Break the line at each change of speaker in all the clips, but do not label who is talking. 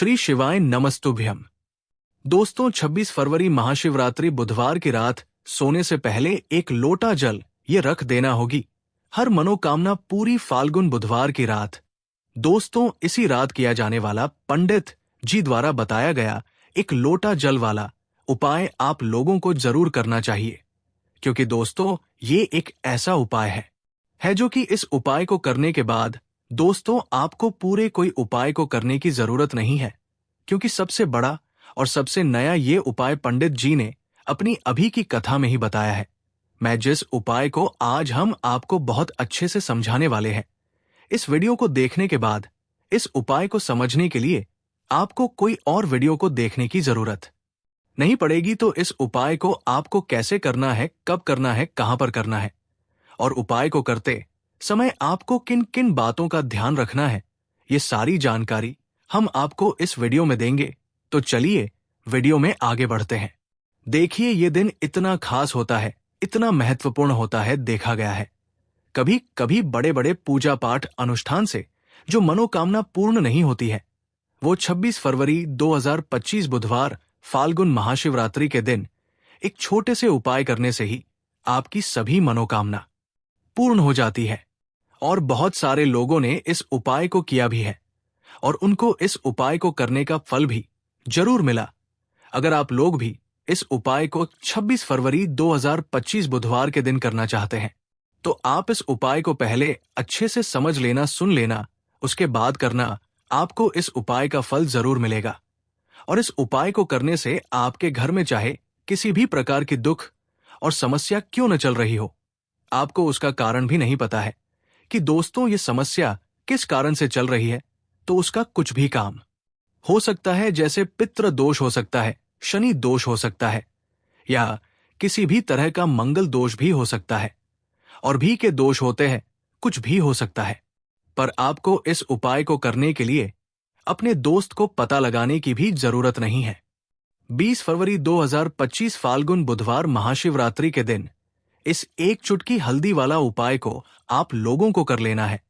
श्री शिवाय नमस्तुभ्यम। दोस्तों, 26 फरवरी महाशिवरात्रि बुधवार की रात सोने से पहले एक लोटा जल ये रख देना होगी। हर मनोकामना पूरी फाल्गुन बुधवार की रात। दोस्तों, इसी रात किया जाने वाला पंडित जी द्वारा बताया गया एक लोटा जल वाला उपाय आप लोगों को जरूर करना चाहिए, क्योंकि दोस्तों ये एक ऐसा उपाय है जो कि इस उपाय को करने के बाद दोस्तों आपको पूरे कोई उपाय को करने की जरूरत नहीं है, क्योंकि सबसे बड़ा और सबसे नया ये उपाय पंडित जी ने अपनी अभी की कथा में ही बताया है। मैं जिस उपाय को आज हम आपको बहुत अच्छे से समझाने वाले हैं, इस वीडियो को देखने के बाद इस उपाय को समझने के लिए आपको कोई और वीडियो को देखने की जरूरत नहीं पड़ेगी। तो इस उपाय को आपको कैसे करना है, कब करना है, कहां पर करना है और उपाय को करते समय आपको किन किन बातों का ध्यान रखना है, ये सारी जानकारी हम आपको इस वीडियो में देंगे। तो चलिए वीडियो में आगे बढ़ते हैं। देखिए, ये दिन इतना खास होता है, इतना महत्वपूर्ण होता है, देखा गया है कभी कभी बड़े बड़े पूजा पाठ अनुष्ठान से जो मनोकामना पूर्ण नहीं होती है, वो 26 फरवरी 2025 बुधवार फाल्गुन महाशिवरात्रि के दिन एक छोटे से उपाय करने से ही आपकी सभी मनोकामना पूर्ण हो जाती है। और बहुत सारे लोगों ने इस उपाय को किया भी है और उनको इस उपाय को करने का फल भी जरूर मिला। अगर आप लोग भी इस उपाय को 26 फरवरी 2025 बुधवार के दिन करना चाहते हैं, तो आप इस उपाय को पहले अच्छे से समझ लेना, सुन लेना, उसके बाद करना। आपको इस उपाय का फल जरूर मिलेगा। और इस उपाय को करने से आपके घर में चाहे किसी भी प्रकार की दुख और समस्या क्यों न चल रही हो, आपको उसका कारण भी नहीं पता है कि दोस्तों ये समस्या किस कारण से चल रही है, तो उसका कुछ भी काम हो सकता है। जैसे पितृ दोष हो सकता है, शनि दोष हो सकता है, या किसी भी तरह का मंगल दोष भी हो सकता है, और भी के दोष होते हैं, कुछ भी हो सकता है। पर आपको इस उपाय को करने के लिए अपने दोस्त को पता लगाने की भी जरूरत नहीं है। 20 फरवरी 2025 फाल्गुन बुधवार महाशिवरात्रि के दिन इस एक चुटकी हल्दी वाला उपाय को आप लोगों को कर लेना है।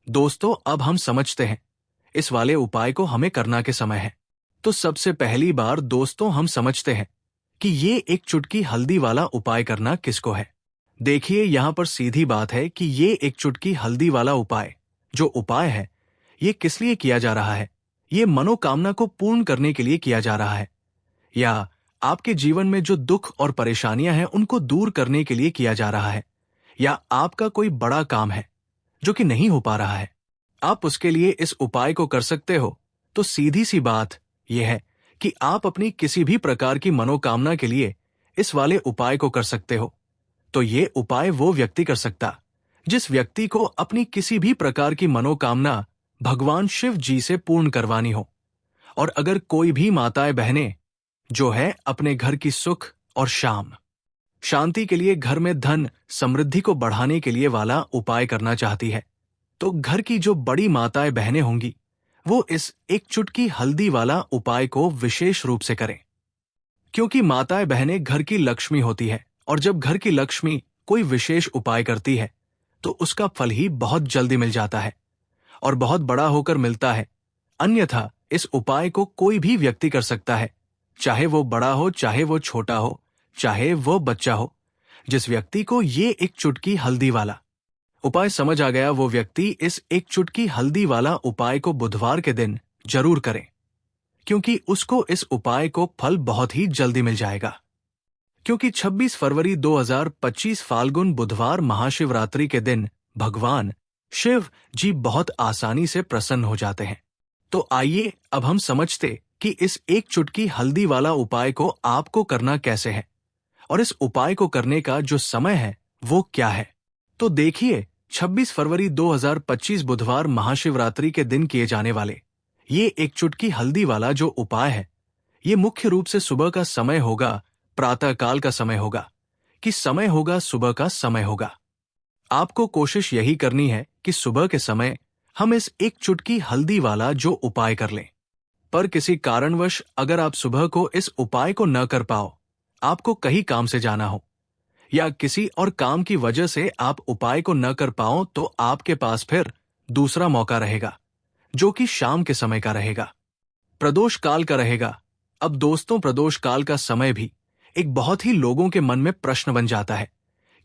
दोस्तों, अब हम समझते हैं इस वाले उपाय को हमें करना के समय है। तो सबसे पहली बार दोस्तों हम समझते हैं कि ये एक चुटकी हल्दी वाला उपाय करना किसको है। देखिए, यहां पर सीधी बात है कि ये एक चुटकी हल्दी वाला उपाय जो उपाय है, ये किस लिए किया जा रहा है। ये मनोकामना को पूर्ण करने के लिए किया जा रहा है, या आपके जीवन में जो दुख और परेशानियां हैं उनको दूर करने के लिए किया जा रहा है, या आपका कोई बड़ा काम है जो कि नहीं हो पा रहा है, आप उसके लिए इस उपाय को कर सकते हो। तो सीधी सी बात यह है कि आप अपनी किसी भी प्रकार की मनोकामना के लिए इस वाले उपाय को कर सकते हो। तो ये उपाय वो व्यक्ति कर सकता जिस व्यक्ति को अपनी किसी भी प्रकार की मनोकामना भगवान शिव जी से पूर्ण करवानी हो। और अगर कोई भी माताएं बहनें जो है अपने घर की सुख और शांति के लिए, घर में धन समृद्धि को बढ़ाने के लिए वाला उपाय करना चाहती है, तो घर की जो बड़ी माताएं बहनें होंगी वो इस एक चुटकी हल्दी वाला उपाय को विशेष रूप से करें, क्योंकि माताएं बहनें घर की लक्ष्मी होती है। और जब घर की लक्ष्मी कोई विशेष उपाय करती है तो उसका फल ही बहुत जल्दी मिल जाता है और बहुत बड़ा होकर मिलता है। अन्यथा इस उपाय को कोई भी व्यक्ति कर सकता है, चाहे वो बड़ा हो, चाहे वो छोटा हो, चाहे वो बच्चा हो। जिस व्यक्ति को ये एक चुटकी हल्दी वाला उपाय समझ आ गया, वो व्यक्ति इस एक चुटकी हल्दी वाला उपाय को बुधवार के दिन जरूर करें, क्योंकि उसको इस उपाय को फल बहुत ही जल्दी मिल जाएगा। क्योंकि 26 फरवरी 2025 फाल्गुन बुधवार महाशिवरात्रि के दिन भगवान शिव जी बहुत आसानी से प्रसन्न हो जाते हैं। तो आइए अब हम समझते कि इस एक चुटकी हल्दी वाला उपाय को आपको करना कैसे है और इस उपाय को करने का जो समय है वो क्या है। तो देखिए, 26 फरवरी 2025 बुधवार महाशिवरात्रि के दिन किए जाने वाले ये एक चुटकी हल्दी वाला जो उपाय है, ये मुख्य रूप से सुबह का समय होगा, प्रातः काल का समय होगा, कि समय होगा, सुबह का समय होगा। आपको कोशिश यही करनी है कि सुबह के समय हम इस एक चुटकी हल्दी वाला जो उपाय कर लें। पर किसी कारणवश अगर आप सुबह को इस उपाय को न कर पाओ, आपको कहीं काम से जाना हो या किसी और काम की वजह से आप उपाय को न कर पाओ, तो आपके पास फिर दूसरा मौका रहेगा जो कि शाम के समय का रहेगा। प्रदोष काल का रहेगा। अब दोस्तों, प्रदोष काल का समय भी एक बहुत ही लोगों के मन में प्रश्न बन जाता है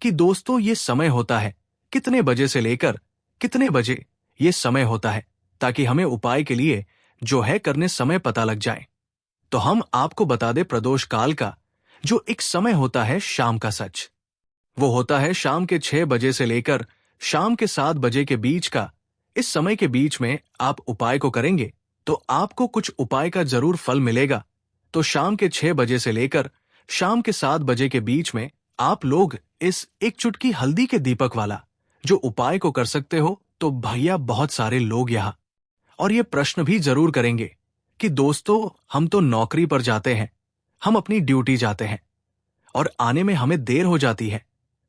कि दोस्तों ये समय होता है कितने बजे से लेकर कितने बजे ये समय होता है, ताकि हमें उपाय के लिए जो है करने समय पता लग जाए। तो हम आपको बता दें, प्रदोष काल का जो एक समय होता है शाम का सच, वो होता है शाम के 6 बजे से लेकर शाम के 7 बजे के बीच का। इस समय के बीच में आप उपाय को करेंगे तो आपको कुछ उपाय का जरूर फल मिलेगा। तो शाम के 6 बजे से लेकर शाम के 7 बजे के बीच में आप लोग इस एक चुटकी हल्दी के दीपक वाला जो उपाय को कर सकते हो। तो भैया, बहुत सारे लोग यहाँ और ये प्रश्न भी जरूर करेंगे कि दोस्तों, हम तो नौकरी पर जाते हैं, हम अपनी ड्यूटी जाते हैं और आने में हमें देर हो जाती है,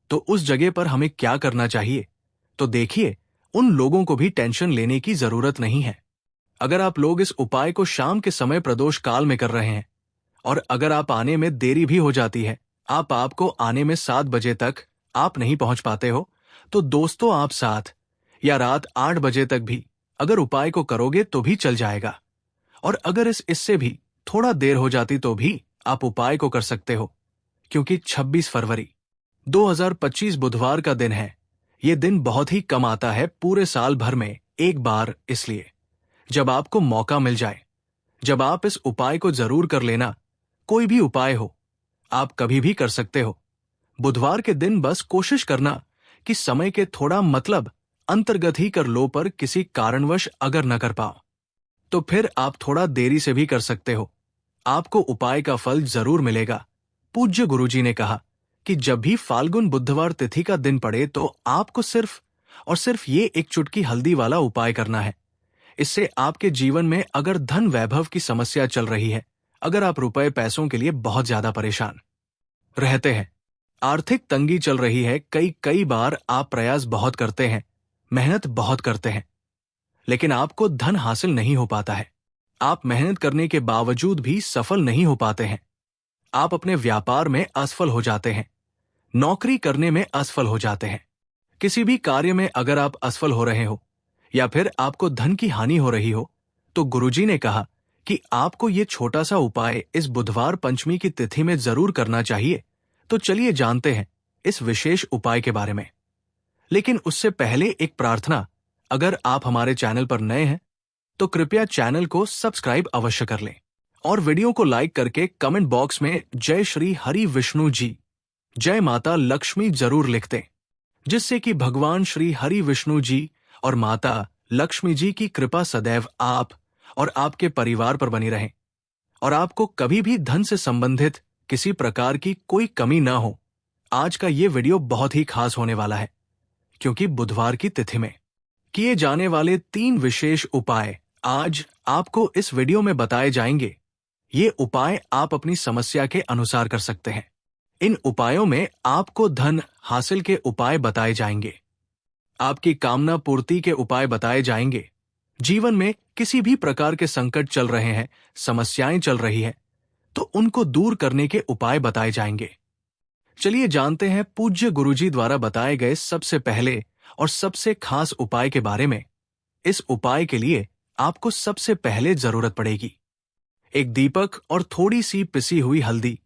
तो उस जगह पर हमें क्या करना चाहिए? तो देखिए, उन लोगों को भी टेंशन लेने की जरूरत नहीं है। अगर आप लोग इस उपाय को शाम के समय प्रदोष काल में कर रहे हैं और अगर आप आने में देरी भी हो जाती है, आपको आने में 7 बजे तक आप नहीं पहुंच पाते हो, तो दोस्तों आप 7 या रात 8 बजे तक भी अगर उपाय को करोगे तो भी चल जाएगा। और अगर इससे भी थोड़ा देर हो जाती तो भी आप उपाय को कर सकते हो, क्योंकि 26 फरवरी 2025 बुधवार का दिन है। ये दिन बहुत ही कम आता है पूरे साल भर में एक बार, इसलिए जब आपको मौका मिल जाए, जब आप इस उपाय को जरूर कर लेना। कोई भी उपाय हो, आप कभी भी कर सकते हो। बुधवार के दिन बस कोशिश करना कि समय के थोड़ा अंतर्गत ही कर लो, पर किसी कारणवश अगर न कर पाओ तो फिर आप थोड़ा देरी से भी कर सकते हो। आपको उपाय का फल जरूर मिलेगा। पूज्य गुरुजी ने कहा कि जब भी फाल्गुन बुधवार तिथि का दिन पड़े तो आपको सिर्फ और सिर्फ ये एक चुटकी हल्दी वाला उपाय करना है। इससे आपके जीवन में अगर धन वैभव की समस्या चल रही है, अगर आप रुपए पैसों के लिए बहुत ज्यादा परेशान रहते हैं, आर्थिक तंगी चल रही है, कई बार आप प्रयास बहुत करते हैं, मेहनत बहुत करते हैं, लेकिन आपको धन हासिल नहीं हो पाता है। आप मेहनत करने के बावजूद भी सफल नहीं हो पाते हैं। आप अपने व्यापार में असफल हो जाते हैं, नौकरी करने में असफल हो जाते हैं, किसी भी कार्य में अगर आप असफल हो रहे हो या फिर आपको धन की हानि हो रही हो, तो गुरुजी ने कहा कि आपको ये छोटा सा उपाय इस बुधवार पंचमी की तिथि में जरूर करना चाहिए। तो चलिए जानते हैं इस विशेष उपाय के बारे में। लेकिन उससे पहले एक प्रार्थना, अगर आप हमारे चैनल पर नए हैं तो कृपया चैनल को सब्सक्राइब अवश्य कर लें और वीडियो को लाइक करके कमेंट बॉक्स में जय श्री हरि विष्णु जी, जय माता लक्ष्मी जरूर लिख दें, जिससे कि भगवान श्री हरि विष्णु जी और माता लक्ष्मी जी की कृपा सदैव आप और आपके परिवार पर बनी रहे और आपको कभी भी धन से संबंधित किसी प्रकार की कोई कमी ना हो। आज का ये वीडियो बहुत ही खास होने वाला है, क्योंकि बुधवार की तिथि में किए जाने वाले 3 विशेष उपाय आज आपको इस वीडियो में बताए जाएंगे। ये उपाय आप अपनी समस्या के अनुसार कर सकते हैं। इन उपायों में आपको धन हासिल के उपाय बताए जाएंगे, आपकी कामना पूर्ति के उपाय बताए जाएंगे, जीवन में किसी भी प्रकार के संकट चल रहे हैं, समस्याएं चल रही है, तो उनको दूर करने के उपाय बताए जाएंगे। चलिए जानते हैं पूज्य गुरुजी द्वारा बताए गए सबसे पहले और सबसे खास उपाय के बारे में। इस उपाय के लिए आपको सबसे पहले जरूरत पड़ेगी एक दीपक और थोड़ी सी पिसी हुई हल्दी,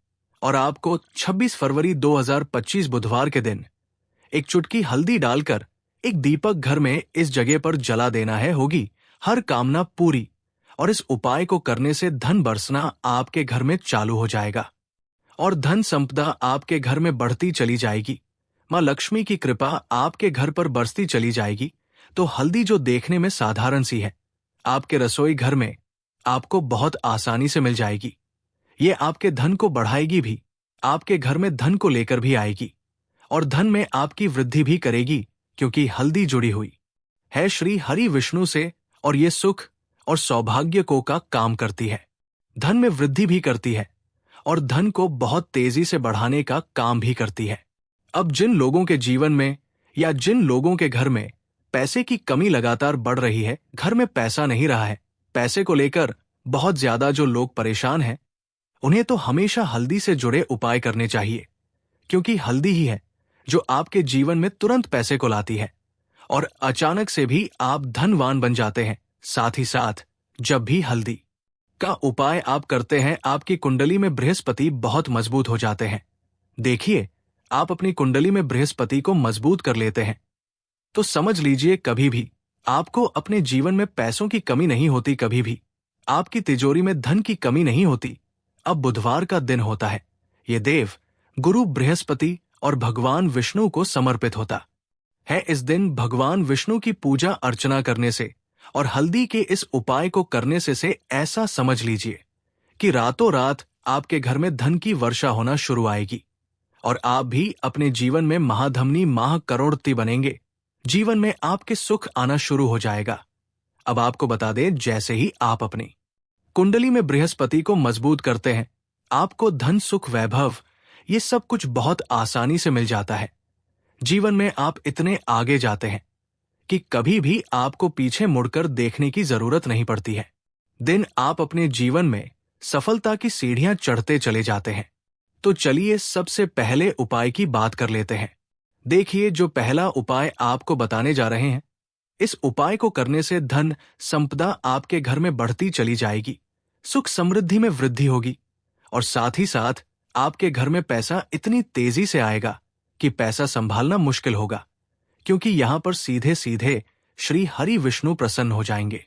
और आपको 26 फरवरी 2025 बुधवार के दिन एक चुटकी हल्दी डालकर एक दीपक घर में इस जगह पर जला देना है। होगी हर कामना पूरी, और इस उपाय को करने से धन बरसना आपके घर में चालू हो जाएगा और धन संपदा आपके घर में बढ़ती चली जाएगी। माँ लक्ष्मी की कृपा आपके घर पर बरसती चली जाएगी। तो हल्दी जो देखने में साधारण सी है, आपके रसोई घर में आपको बहुत आसानी से मिल जाएगी। ये आपके धन को बढ़ाएगी भी, आपके घर में धन को लेकर भी आएगी और धन में आपकी वृद्धि भी करेगी, क्योंकि हल्दी जुड़ी हुई है श्री हरि विष्णु से और ये सुख और सौभाग्य को का काम करती है, धन में वृद्धि भी करती है और धन को बहुत तेजी से बढ़ाने का काम भी करती है। अब जिन लोगों के जीवन में या जिन लोगों के घर में पैसे की कमी लगातार बढ़ रही है, घर में पैसा नहीं रहा है, पैसे को लेकर बहुत ज्यादा जो लोग परेशान हैं, उन्हें तो हमेशा हल्दी से जुड़े उपाय करने चाहिए, क्योंकि हल्दी ही है जो आपके जीवन में तुरंत पैसे को लाती है और अचानक से भी आप धनवान बन जाते हैं। साथ ही साथ जब भी हल्दी का उपाय आप करते हैं, आपकी कुंडली में बृहस्पति बहुत मजबूत हो जाते हैं। देखिए, आप अपनी कुंडली में बृहस्पति को मजबूत कर लेते हैं तो समझ लीजिए कभी भी आपको अपने जीवन में पैसों की कमी नहीं होती, कभी भी आपकी तिजोरी में धन की कमी नहीं होती। अब बुधवार का दिन होता है, ये देव गुरु बृहस्पति और भगवान विष्णु को समर्पित होता है। इस दिन भगवान विष्णु की पूजा अर्चना करने से और हल्दी के इस उपाय को करने से ऐसा समझ लीजिए कि रातों रात आपके घर में धन की वर्षा होना शुरू आएगी और आप भी अपने जीवन में महाधमनी महाकरोड़पति बनेंगे। जीवन में आपके सुख आना शुरू हो जाएगा। अब आपको बता दें, जैसे ही आप अपनी कुंडली में बृहस्पति को मजबूत करते हैं, आपको धन सुख वैभव ये सब कुछ बहुत आसानी से मिल जाता है। जीवन में आप इतने आगे जाते हैं कि कभी भी आपको पीछे मुड़कर देखने की जरूरत नहीं पड़ती है। दिन आप अपने जीवन में सफलता की सीढ़ियां चढ़ते चले जाते हैं। तो चलिए सबसे पहले उपाय की बात कर लेते हैं। देखिए, जो पहला उपाय आपको बताने जा रहे हैं, इस उपाय को करने से धन संपदा आपके घर में बढ़ती चली जाएगी, सुख समृद्धि में वृद्धि होगी और साथ ही साथ आपके घर में पैसा इतनी तेजी से आएगा कि पैसा संभालना मुश्किल होगा, क्योंकि यहां पर सीधे सीधे श्री हरि विष्णु प्रसन्न हो जाएंगे।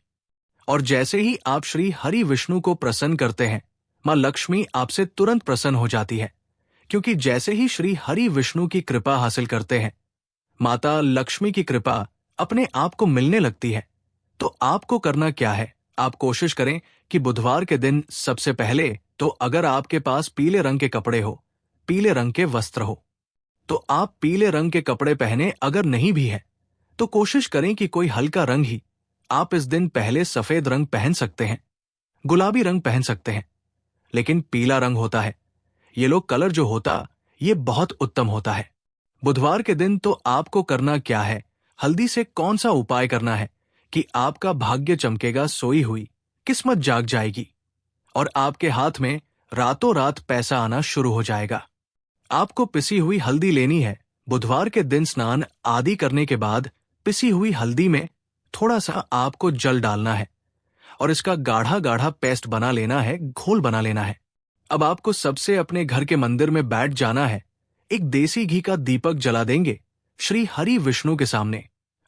और जैसे ही आप श्री हरि विष्णु को प्रसन्न करते हैं, मां लक्ष्मी आपसे तुरंत प्रसन्न हो जाती है, क्योंकि जैसे ही श्री हरि विष्णु की कृपा हासिल करते हैं, माता लक्ष्मी की कृपा अपने आप को मिलने लगती है। तो आपको करना क्या है, आप कोशिश करें कि बुधवार के दिन सबसे पहले तो अगर आपके पास पीले रंग के कपड़े हो, पीले रंग के वस्त्र हो, तो आप पीले रंग के कपड़े पहने। अगर नहीं भी है तो कोशिश करें कि कोई हल्का रंग ही आप इस दिन पहले सफेद रंग पहन सकते हैं, गुलाबी रंग पहन सकते हैं, लेकिन पीला रंग होता है, येलो कलर जो होता, ये बहुत उत्तम होता है। बुधवार के दिन तो आपको करना क्या है, हल्दी से कौन सा उपाय करना है कि आपका भाग्य चमकेगा, सोई हुई किस्मत जाग जाएगी और आपके हाथ में रातों रात पैसा आना शुरू हो जाएगा। आपको पिसी हुई हल्दी लेनी है। बुधवार के दिन स्नान आदि करने के बाद पिसी हुई हल्दी में थोड़ा सा आपको जल डालना है और इसका गाढ़ा गाढ़ा पेस्ट बना लेना है, घोल बना लेना है। अब आपको सबसे अपने घर के मंदिर में बैठ जाना है, एक देसी घी का दीपक जला देंगे श्री हरि विष्णु के सामने,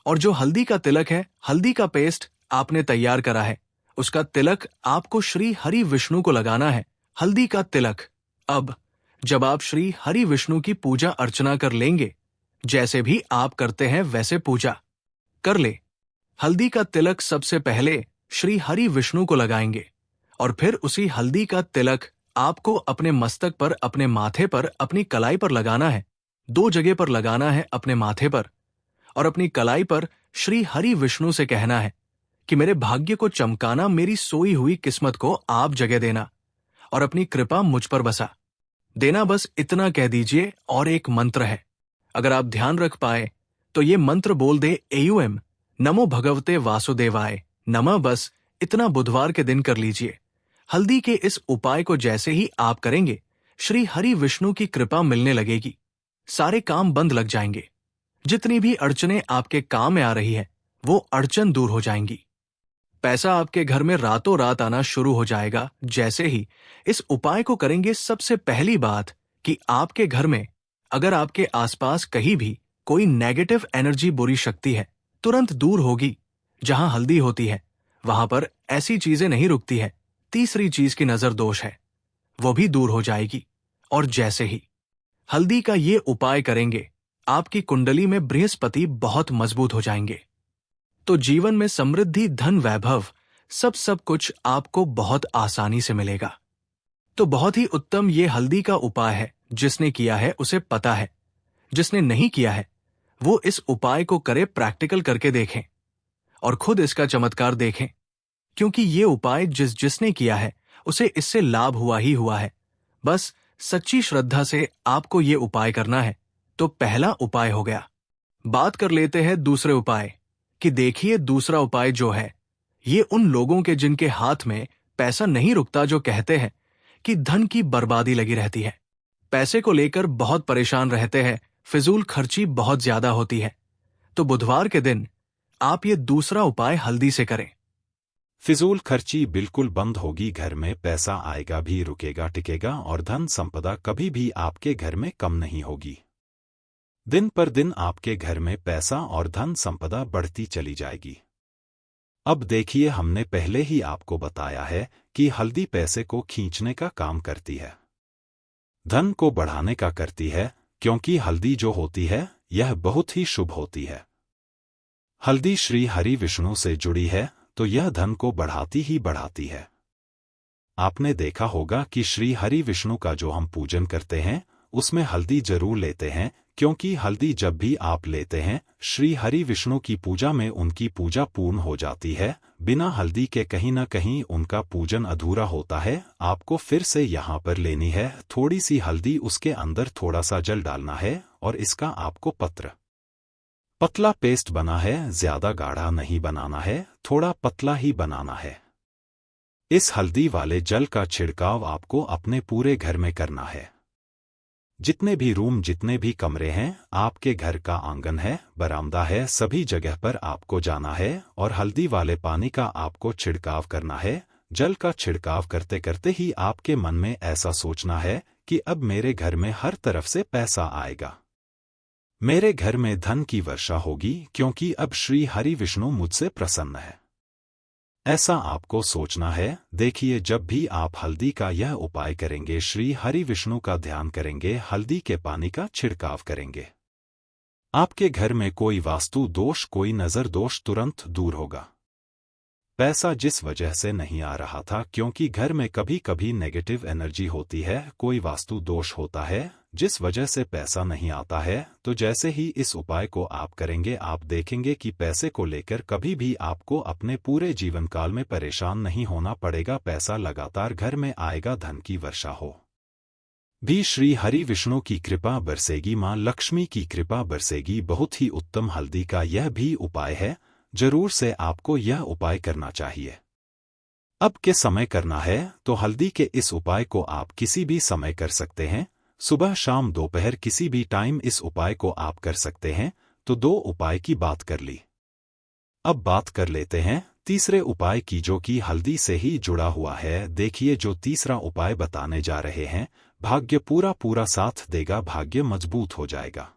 और जो हल्दी का तिलक है, हल्दी का पेस्ट आपने तैयार करा है, उसका तिलक आपको श्री हरि विष्णु को लगाना है, हल्दी का तिलक। अब जब आप श्री हरि विष्णु की पूजा अर्चना कर लेंगे, जैसे भी आप करते हैं वैसे पूजा कर ले। हल्दी का तिलक सबसे पहले श्री हरि विष्णु को लगाएंगे और फिर उसी हल्दी का तिलक आपको अपने मस्तक पर, अपने माथे पर, अपनी कलाई पर लगाना है। 2 जगह पर लगाना है, अपने माथे पर और अपनी कलाई पर। श्री हरि विष्णु से कहना है कि मेरे भाग्य को चमकाना, मेरी सोई हुई किस्मत को आप जगह देना और अपनी कृपा मुझ पर बसा देना। बस इतना कह दीजिए। और एक मंत्र है, अगर आप ध्यान रख पाए तो ये मंत्र बोल दे, एयूएम नमो भगवते वासुदेवाय नमः। बस इतना बुधवार के दिन कर लीजिए। हल्दी के इस उपाय को जैसे ही आप करेंगे, श्री हरि विष्णु की कृपा मिलने लगेगी, सारे काम बंद लग जाएंगे। जितनी भी अड़चने आपके काम में आ रही है, वो अड़चन दूर हो जाएंगी। पैसा आपके घर में रातों रात आना शुरू हो जाएगा जैसे ही इस उपाय को करेंगे। सबसे पहली बात कि आपके घर में अगर आपके आसपास कहीं भी कोई नेगेटिव एनर्जी, बुरी शक्ति है, तुरंत दूर होगी। जहां हल्दी होती है वहां पर ऐसी चीजें नहीं रुकती है। तीसरी चीज की नजर दोष है, वो भी दूर हो जाएगी। और जैसे ही हल्दी का ये उपाय करेंगे, आपकी कुंडली में बृहस्पति बहुत मजबूत हो जाएंगे। तो जीवन में समृद्धि, धन, वैभव सब कुछ आपको बहुत आसानी से मिलेगा। तो बहुत ही उत्तम ये हल्दी का उपाय है। जिसने किया है उसे पता है, जिसने नहीं किया है वो इस उपाय को करे, प्रैक्टिकल करके देखें और खुद इसका चमत्कार देखें, क्योंकि ये उपाय जिसने किया है उसे इससे लाभ हुआ ही हुआ है। बस सच्ची श्रद्धा से आपको ये उपाय करना है। तो पहला उपाय हो गया। बात कर लेते हैं दूसरे उपाय कि देखिए, दूसरा उपाय जो है ये उन लोगों के जिनके हाथ में पैसा नहीं रुकता, जो कहते हैं कि धन की बर्बादी लगी रहती है, पैसे को लेकर बहुत परेशान रहते हैं, फिजूल खर्ची बहुत ज्यादा होती है। तो बुधवार के दिन आप ये दूसरा उपाय हल्दी से करें।
फिजूल खर्ची बिल्कुल बंद होगी, घर में पैसा आएगा भी, रुकेगा टिकेगा और धन संपदा कभी भी आपके घर में कम नहीं होगी। दिन पर दिन आपके घर में पैसा और धन संपदा बढ़ती चली जाएगी। अब देखिए, हमने पहले ही आपको बताया है कि हल्दी पैसे को खींचने का काम करती है, धन को बढ़ाने का करती है, क्योंकि हल्दी जो होती है यह बहुत ही शुभ होती है। हल्दी श्री हरि विष्णु से जुड़ी है तो यह धन को बढ़ाती ही बढ़ाती है। आपने देखा होगा कि श्री हरि विष्णु का जो हम पूजन करते हैं उसमें हल्दी जरूर लेते हैं, क्योंकि हल्दी जब भी आप लेते हैं श्री हरि विष्णु की पूजा में उनकी पूजा पूर्ण हो जाती है। बिना हल्दी के कहीं न कहीं उनका पूजन अधूरा होता है। आपको फिर से यहाँ पर लेनी है थोड़ी सी हल्दी, उसके अंदर थोड़ा सा जल डालना है और इसका आपको पतला पेस्ट बना है, ज्यादा गाढ़ा नहीं बनाना है, थोड़ा पतला ही बनाना है। इस हल्दी वाले जल का छिड़काव आपको अपने पूरे घर में करना है। जितने भी रूम, जितने भी कमरे हैं, आपके घर का आंगन है, बरामदा है, सभी जगह पर आपको जाना है और हल्दी वाले पानी का आपको छिड़काव करना है। जल का छिड़काव करते करते ही आपके मन में ऐसा सोचना है कि अब मेरे घर में हर तरफ से पैसा आएगा, मेरे घर में धन की वर्षा होगी, क्योंकि अब श्री हरि विष्णु मुझसे प्रसन्न है। ऐसा आपको सोचना है। देखिए, जब भी आप हल्दी का यह उपाय करेंगे, श्री हरि विष्णु का ध्यान करेंगे, हल्दी के पानी का छिड़काव करेंगे, आपके घर में कोई वास्तु दोष, कोई नजर दोष तुरंत दूर होगा। पैसा जिस वजह से नहीं आ रहा था, क्योंकि घर में कभी कभी नेगेटिव एनर्जी होती है, कोई वास्तु दोष होता है जिस वजह से पैसा नहीं आता है, तो जैसे ही इस उपाय को आप करेंगे, आप देखेंगे कि पैसे को लेकर कभी भी आपको अपने पूरे जीवन काल में परेशान नहीं होना पड़ेगा। पैसा लगातार घर में आएगा, धन की वर्षा हो भी श्री हरि विष्णु की कृपा बरसेगी, मां लक्ष्मी की कृपा बरसेगी। बहुत ही उत्तम हल्दी का यह भी उपाय है, जरूर से आपको यह उपाय करना चाहिए। अब के समय करना है तो हल्दी के इस उपाय को आप किसी भी समय कर सकते हैं, सुबह शाम दोपहर किसी भी टाइम इस उपाय को आप कर सकते हैं। तो 2 उपाय की बात कर ली, अब बात कर लेते हैं तीसरे उपाय की, जो कि हल्दी से ही जुड़ा हुआ है। देखिए, जो तीसरा उपाय बताने जा रहे हैं, भाग्य पूरा साथ देगा, भाग्य मजबूत हो जाएगा,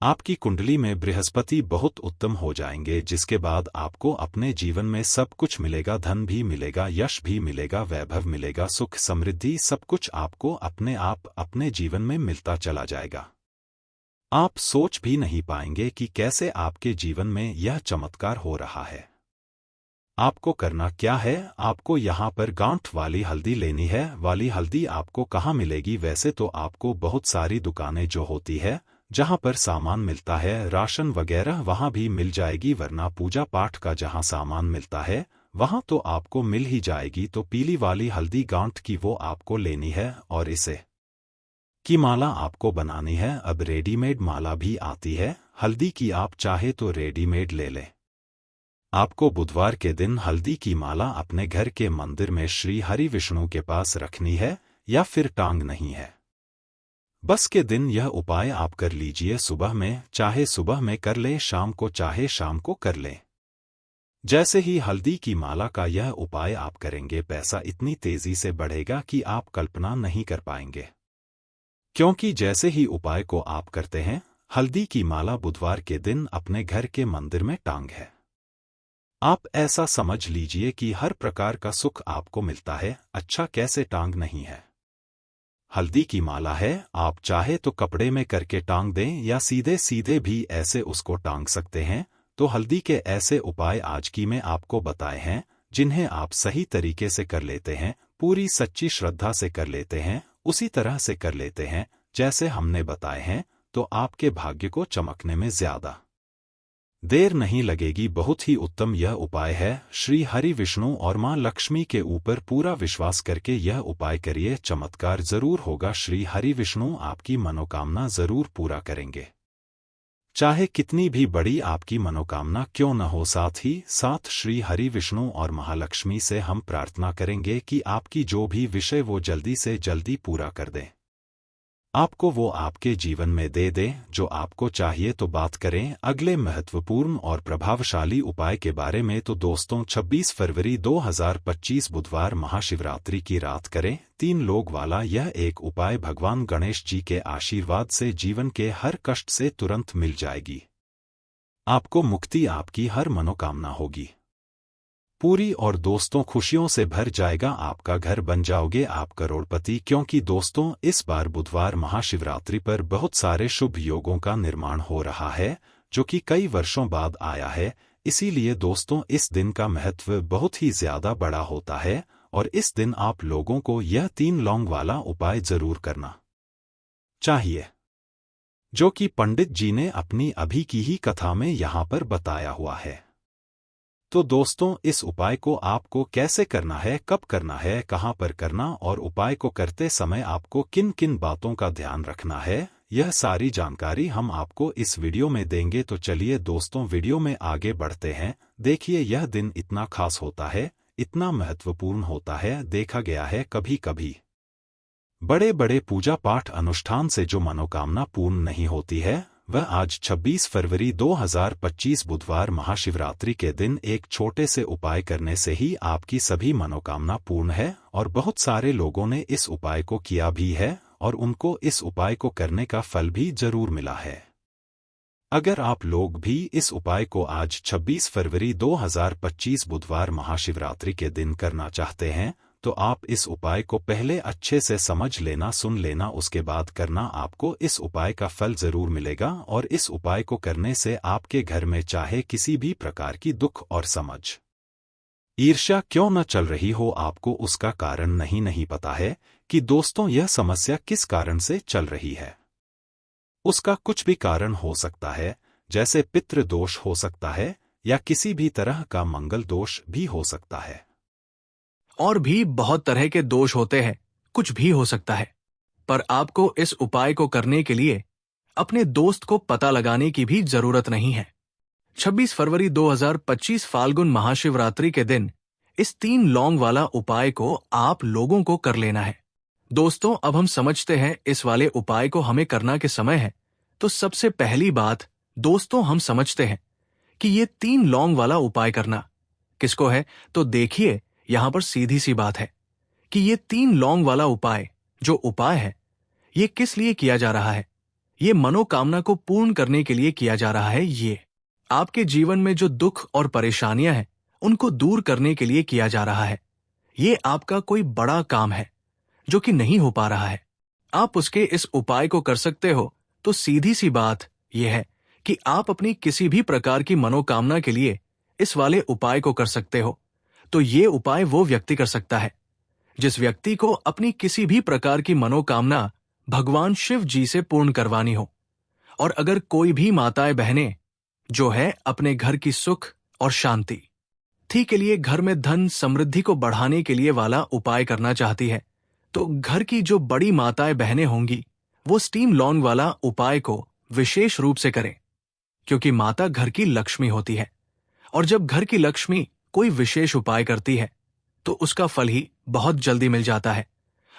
आपकी कुंडली में बृहस्पति बहुत उत्तम हो जाएंगे, जिसके बाद आपको अपने जीवन में सब कुछ मिलेगा, धन भी मिलेगा, यश भी मिलेगा, वैभव मिलेगा, सुख समृद्धि सब कुछ आपको अपने आप अपने जीवन में मिलता चला जाएगा। आप सोच भी नहीं पाएंगे कि कैसे आपके जीवन में यह चमत्कार हो रहा है। आपको करना क्या है, आपको यहाँ पर गांठ वाली हल्दी लेनी है। वाली हल्दी आपको कहाँ मिलेगी? वैसे तो आपको बहुत सारी दुकानें जो होती है जहां पर सामान मिलता है, राशन वगैरह, वहां भी मिल जाएगी, वरना पूजा पाठ का जहां सामान मिलता है वहां तो आपको मिल ही जाएगी। तो पीली वाली हल्दी गांठ की वो आपको लेनी है और इसे की माला आपको बनानी है। अब रेडीमेड माला भी आती है हल्दी की, आप चाहे तो रेडीमेड ले लें। आपको बुधवार के दिन हल्दी की माला अपने घर के मंदिर में श्री हरि विष्णु के पास रखनी है, या फिर टांग नहीं है। बस के दिन यह उपाय आप कर लीजिए, सुबह में चाहे सुबह में कर ले, शाम को चाहे शाम को कर ले। जैसे ही हल्दी की माला का यह उपाय आप करेंगे, पैसा इतनी तेजी से बढ़ेगा कि आप कल्पना नहीं कर पाएंगे। क्योंकि जैसे ही उपाय को आप करते हैं, हल्दी की माला बुधवार के दिन अपने घर के मंदिर में टांग है। आप ऐसा समझ लीजिए कि हर प्रकार का सुख आपको मिलता है। अच्छा, कैसे टांग नहीं है? हल्दी की माला है, आप चाहे तो कपड़े में करके टांग दें या सीधे सीधे भी ऐसे उसको टांग सकते हैं। तो हल्दी के ऐसे उपाय आज की मैं आपको बताए हैं, जिन्हें आप सही तरीके से कर लेते हैं, पूरी सच्ची श्रद्धा से कर लेते हैं, उसी तरह से कर लेते हैं जैसे हमने बताए हैं, तो आपके भाग्य को चमकने में ज्यादा देर नहीं लगेगी। बहुत ही उत्तम यह उपाय है। श्री हरि विष्णु और मां लक्ष्मी के ऊपर पूरा विश्वास करके यह उपाय करिए, चमत्कार जरूर होगा। श्री हरि विष्णु आपकी मनोकामना जरूर पूरा करेंगे, चाहे कितनी भी बड़ी आपकी मनोकामना क्यों न हो। साथ ही साथ श्री हरि विष्णु और महालक्ष्मी से हम प्रार्थना करेंगे कि आपकी जो भी विषय वो जल्दी से जल्दी पूरा कर दें। आपको वो आपके जीवन में दे दे जो आपको चाहिए। तो बात करें अगले महत्वपूर्ण और प्रभावशाली उपाय के बारे में, तो दोस्तों 26 फरवरी 2025 बुधवार महाशिवरात्रि की रात करें 3 लोग वाला यह एक उपाय। भगवान गणेश जी के आशीर्वाद से जीवन के हर कष्ट से तुरंत मिल जाएगी। आपको मुक्ति, आपकी हर मनोकामना होगी पूरी, और दोस्तों खुशियों से भर जाएगा आपका घर, बन जाओगे आप करोड़पति। क्योंकि दोस्तों इस बार बुधवार महाशिवरात्रि पर बहुत सारे शुभ योगों का निर्माण हो रहा है जो कि कई वर्षों बाद आया है। इसीलिए दोस्तों इस दिन का महत्व बहुत ही ज्यादा बड़ा होता है और इस दिन आप लोगों को यह 3 लौंग वाला उपाय जरूर करना चाहिए जो कि पंडित जी ने अपनी अभी की ही कथा में यहाँ पर बताया हुआ है। तो दोस्तों इस उपाय को आपको कैसे करना है, कब करना है, कहाँ पर करना और उपाय को करते समय आपको किन किन बातों का ध्यान रखना है, यह सारी जानकारी हम आपको इस वीडियो में देंगे। तो चलिए दोस्तों वीडियो में आगे बढ़ते हैं। देखिए यह दिन इतना खास होता है, इतना महत्वपूर्ण होता है। देखा गया है कभी कभी बड़े बड़े पूजा पाठ अनुष्ठान से जो मनोकामना पूर्ण नहीं होती है, वह आज 26 फरवरी 2025 बुधवार महाशिवरात्रि के दिन एक छोटे से उपाय करने से ही आपकी सभी मनोकामना पूर्ण है। और बहुत सारे लोगों ने इस उपाय को किया भी है और उनको इस उपाय को करने का फल भी जरूर मिला है। अगर आप लोग भी इस उपाय को आज 26 फरवरी 2025 बुधवार महाशिवरात्रि के दिन करना चाहते हैं, तो आप इस उपाय को पहले अच्छे से समझ लेना, सुन लेना, उसके बाद करना। आपको इस उपाय का फल जरूर मिलेगा और इस उपाय को करने से आपके घर में चाहे किसी भी प्रकार की दुख और समझ ईर्ष्या क्यों न चल रही हो, आपको उसका कारण नहीं पता है कि दोस्तों यह समस्या किस कारण से चल रही है। उसका कुछ भी कारण हो सकता है, जैसे पितृ दोष हो सकता है या किसी भी तरह का मंगल दोष भी हो सकता है।
और भी बहुत तरह के दोष होते हैं, कुछ भी हो सकता है। पर आपको इस उपाय को करने के लिए अपने दोस्त को पता लगाने की भी जरूरत नहीं है। 26 फरवरी 2025 फाल्गुन महाशिवरात्रि के दिन इस 3 लौंग वाला उपाय को आप लोगों को कर लेना है। दोस्तों अब हम समझते हैं इस वाले उपाय को हमें करना के समय है। तो सबसे पहली बात दोस्तों हम समझते हैं कि ये 3 लौंग वाला उपाय करना किसको है। तो देखिए यहां पर सीधी सी बात है कि ये 3 लौंग वाला उपाय जो उपाय है ये किस लिए किया जा रहा है। ये मनोकामना को पूर्ण करने के लिए किया जा रहा है। ये आपके जीवन में जो दुख और परेशानियां हैं उनको दूर करने के लिए किया जा रहा है। ये आपका कोई बड़ा काम है जो कि नहीं हो पा रहा है, आप उसके इस उपाय को कर सकते हो। तो सीधी सी बात यह है कि आप अपनी किसी भी प्रकार की मनोकामना के लिए इस वाले उपाय को कर सकते हो। तो ये उपाय वो व्यक्ति कर सकता है जिस व्यक्ति को अपनी किसी भी प्रकार की मनोकामना भगवान शिव जी से पूर्ण करवानी हो। और अगर कोई भी माताएं बहनें जो है अपने घर की सुख और शांति के लिए, घर में धन समृद्धि को बढ़ाने के लिए वाला उपाय करना चाहती है, तो घर की जो बड़ी माताएं बहनें होंगी वो स्टीम लौंग वाला उपाय को विशेष रूप से करें, क्योंकि माता घर की लक्ष्मी होती है। और जब घर की लक्ष्मी कोई विशेष उपाय करती है तो उसका फल ही बहुत जल्दी मिल जाता है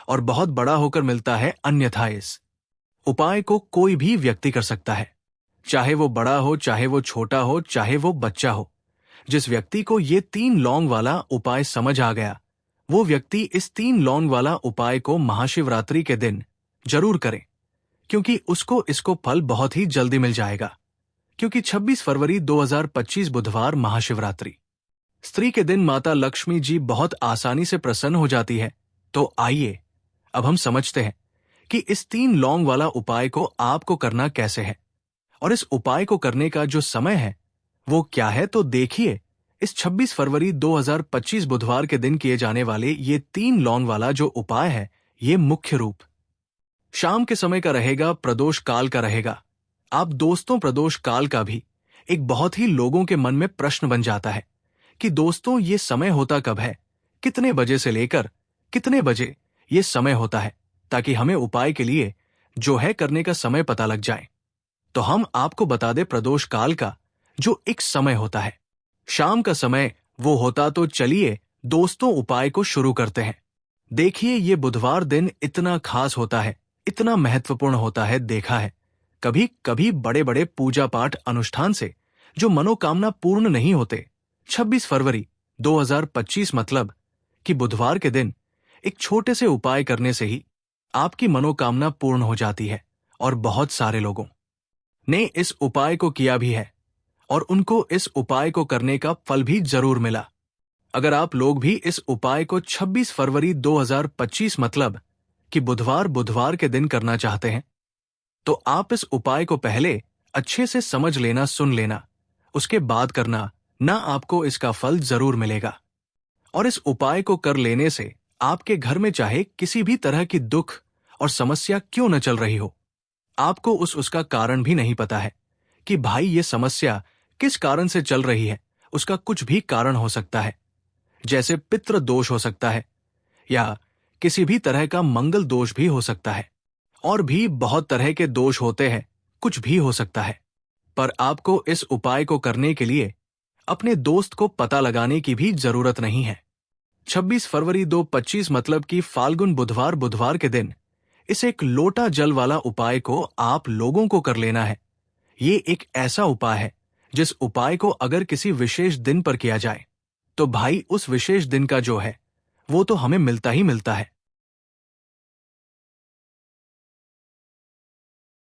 और बहुत बड़ा होकर मिलता है। अन्यथा इस उपाय को कोई भी व्यक्ति कर सकता है, चाहे वो बड़ा हो, चाहे वो छोटा हो, चाहे वो बच्चा हो। जिस व्यक्ति को ये 3 लौंग वाला उपाय समझ आ गया वो व्यक्ति इस 3 लौंग वाला उपाय को महाशिवरात्रि के दिन जरूर करे, क्योंकि उसको इसको फल बहुत ही जल्दी मिल जाएगा। क्योंकि 26 फरवरी 2025 बुधवार महाशिवरात्रि स्त्री के दिन माता लक्ष्मी जी बहुत आसानी से प्रसन्न हो जाती है। तो आइए अब हम समझते हैं कि इस 3 लौंग वाला उपाय को आपको करना कैसे है और इस उपाय को करने का जो समय है वो क्या है। तो देखिए इस 26 फरवरी 2025 बुधवार के दिन किए जाने वाले ये 3 लौंग वाला जो उपाय है ये मुख्य रूप शाम के समय का रहेगा, प्रदोष काल का रहेगा। आप दोस्तों प्रदोष काल का भी एक बहुत ही लोगों के मन में प्रश्न बन जाता है कि दोस्तों ये समय होता कब है, कितने बजे से लेकर कितने बजे ये समय होता है, ताकि हमें उपाय के लिए जो है करने का समय पता लग जाए। तो हम आपको बता दें प्रदोष काल का जो एक समय होता है, शाम का समय वो होता। तो चलिए दोस्तों उपाय को शुरू करते हैं। देखिए ये बुधवार दिन इतना खास होता है, इतना महत्वपूर्ण होता है देखा है कभी कभी बड़े बड़े पूजा पाठ अनुष्ठान से जो मनोकामना पूर्ण नहीं होते। 26 फरवरी 2025 मतलब कि बुधवार के दिन एक छोटे से उपाय करने से ही आपकी मनोकामना पूर्ण हो जाती है और बहुत सारे लोगों ने इस उपाय को किया भी है और उनको इस उपाय को करने का फल भी जरूर मिला। अगर आप लोग भी इस उपाय को 26 फरवरी 2025 मतलब कि बुधवार के दिन करना चाहते हैं तो आप इस उपाय को पहले अच्छे से समझ लेना, सुन लेना, उसके बाद करना, ना आपको इसका फल जरूर मिलेगा। और इस उपाय को कर लेने से आपके घर में चाहे किसी भी तरह की दुख और समस्या क्यों न चल रही हो, आपको उसका कारण भी नहीं पता है कि भाई ये समस्या किस कारण से चल रही है, उसका कुछ भी कारण हो सकता है। जैसे पितृ दोष हो सकता है या किसी भी तरह का मंगल दोष भी हो सकता है और भी बहुत तरह के दोष होते हैं, कुछ भी हो सकता है। पर आपको इस उपाय को करने के लिए अपने दोस्त को पता लगाने की भी जरूरत नहीं है। 26 फरवरी 2025 मतलब कि फाल्गुन बुधवार के दिन इस एक लोटा जल वाला उपाय को आप लोगों को कर लेना है। ये एक ऐसा उपाय है जिस उपाय को अगर किसी विशेष दिन पर किया जाए तो भाई उस विशेष दिन का जो है वो तो हमें मिलता ही मिलता है।